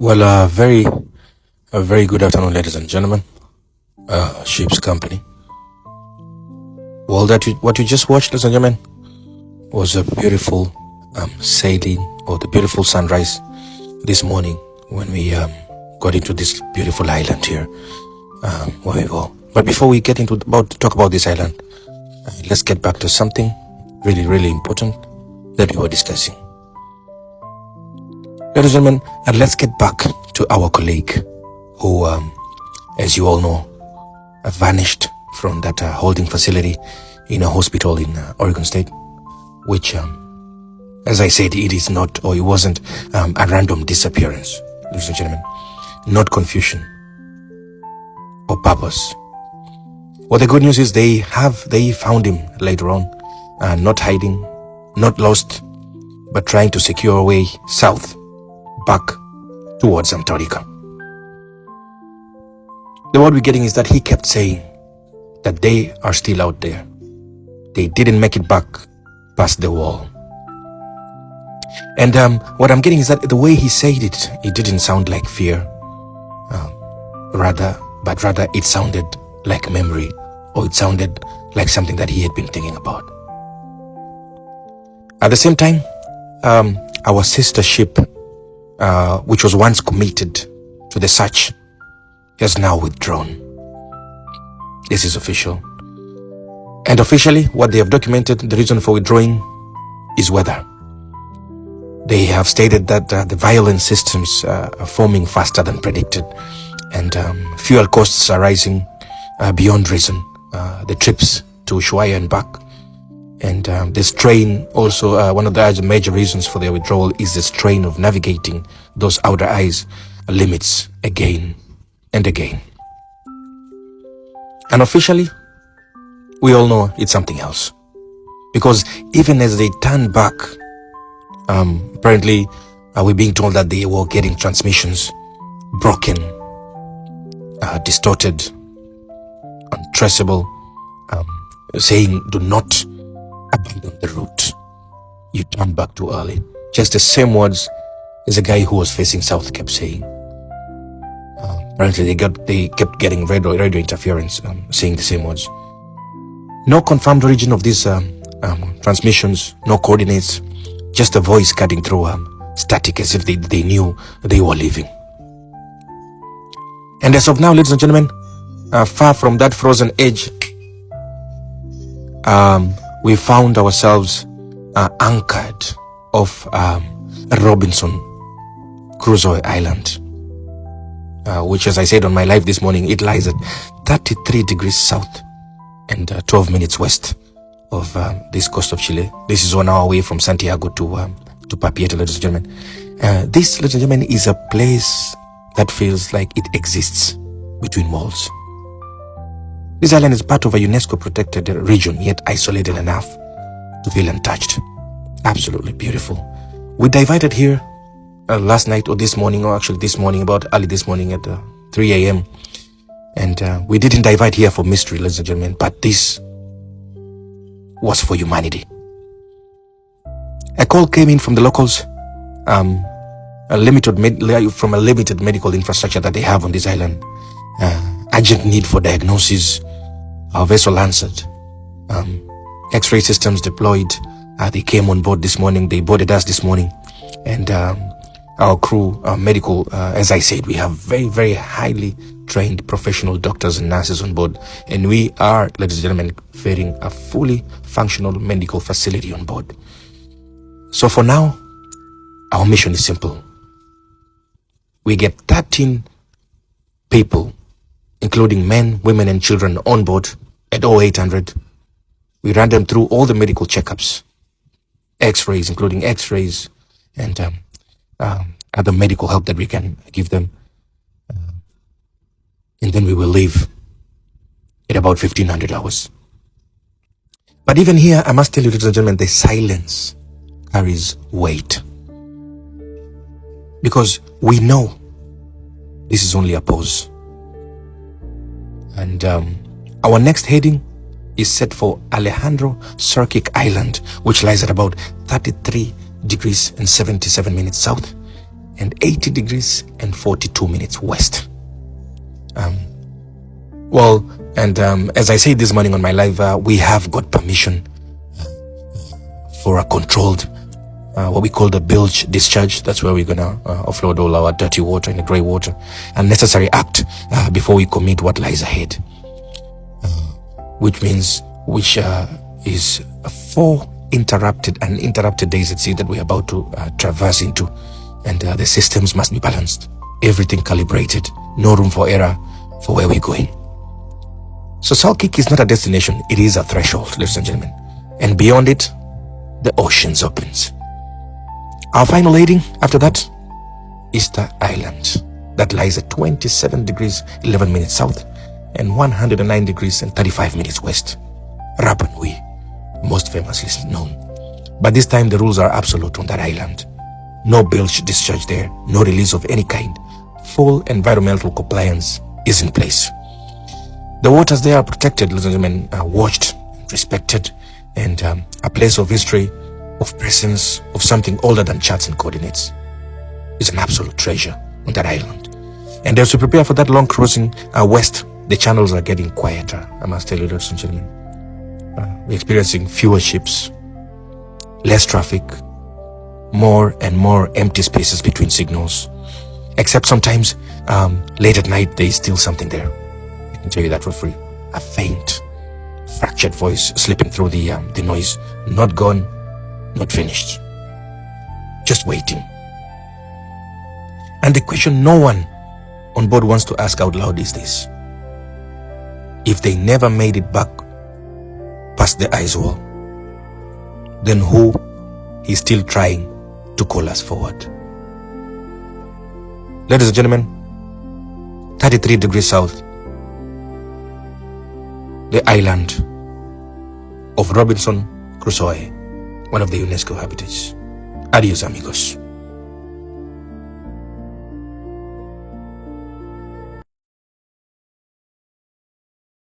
Well, a very good afternoon, ladies and gentlemen. Ship's company. Well, what you just watched, ladies and gentlemen, was a beautiful sailing, or the beautiful sunrise this morning when we got into this beautiful island here where we go. But before we get into talk about this island, let's get back to something really, really important that we were discussing. Ladies and gentlemen, and let's get back to our colleague who, as you all know, vanished from that holding facility in a hospital in Oregon State, which, as I said, it is not, or it wasn't a random disappearance, ladies and gentlemen, not confusion or purpose. Well, the good news is they found him later on, not hiding, not lost, but trying to secure a way south, back towards Antarctica. The word we're getting is that he kept saying that they are still out there. They didn't make it back past the wall. And what I'm getting is that the way he said it didn't sound like fear, rather it sounded like memory, or it sounded like something that he had been thinking about. At the same time, our sister ship, which was once committed to the search, has now withdrawn. This is official. And officially, what they have documented, the reason for withdrawing is weather. They have stated that the violent systems are forming faster than predicted, and fuel costs are rising beyond reason. The trips to Ushuaia and back. And the strain also, one of the major reasons for their withdrawal is the strain of navigating those outer ice limits again and again. And officially, we all know it's something else. Because even as they turn back, apparently we're being told that they were getting transmissions broken, distorted, untraceable, saying do not abandon the route. You turn back too early. Just the same words as a guy who was facing south kept saying. Apparently they kept getting radio interference saying the same words. No confirmed origin of these transmissions, no coordinates, just a voice cutting through static as if they knew they were leaving. And as of now, ladies and gentlemen, far from that frozen edge, we found ourselves anchored off Robinson Crusoe Island, which, as I said on my live this morning, it lies at 33 degrees south and 12 minutes west of this coast of Chile. This is 1 hour away from Santiago to Papeete, ladies and gentlemen. This, ladies and gentlemen, is a place that feels like it exists between walls. This island is part of a UNESCO protected region, yet isolated enough to feel untouched. Absolutely beautiful. We divided here last night or this morning, or actually this morning, about early this morning at 3 a.m. And we didn't divide here for mystery, ladies and gentlemen, but this was for humanity. A call came in from the locals, from a limited medical infrastructure that they have on this island. Urgent need for diagnosis. Our vessel answered. X-ray systems deployed. They came on board this morning. They boarded us this morning. And our crew, medical, as I said, we have very, very highly trained professional doctors and nurses on board. And we are, ladies and gentlemen, ferrying a fully functional medical facility on board. So for now, our mission is simple. We get 13 people, including men, women, and children on board at 0800. We run them through all the medical checkups, x-rays, including x-rays, and other medical help that we can give them. And then we will leave at about 1500 hours. But even here, I must tell you, ladies and gentlemen, the silence carries weight. Because we know this is only a pause. And our next heading is set for Alejandro Surquic Island, which lies at about 33 degrees and 77 minutes south and 80 degrees and 42 minutes west. As I said this morning on my live, we have got permission for a controlled, what we call the bilge discharge. That's where we're gonna offload all our dirty water and the grey water, a necessary act before we commit what lies ahead, which is 4 uninterrupted days at sea that we're about to traverse into, and the systems must be balanced, everything calibrated, no room for error for where we're going. So Salkik is not a destination, it is a threshold, ladies and gentlemen, and beyond it the oceans opens. Our final heading after that, Easter Island, that lies at 27 degrees 11 minutes south and 109 degrees and 35 minutes west. Rapa Nui, most famously known. But this time the rules are absolute on that island. No bilge discharge there, no release of any kind. Full environmental compliance is in place. The waters there are protected, ladies and gentlemen, watched, respected, and a place of history, of presence, of something older than charts and coordinates. It's an absolute treasure on that island. And as we prepare for that long crossing west, the channels are getting quieter, I must tell you, ladies and gentlemen. We're experiencing fewer ships, less traffic, more and more empty spaces between signals, except sometimes late at night there is still something there. I can tell you that for free. A faint, fractured voice slipping through the noise. Not gone, not finished, just waiting. And the question no one on board wants to ask out loud is this: if they never made it back past the ice wall, then who is still trying to call us forward? Ladies and gentlemen, 33 degrees south, the island of Robinson Crusoe, one of the UNESCO habitats. Adios, amigos.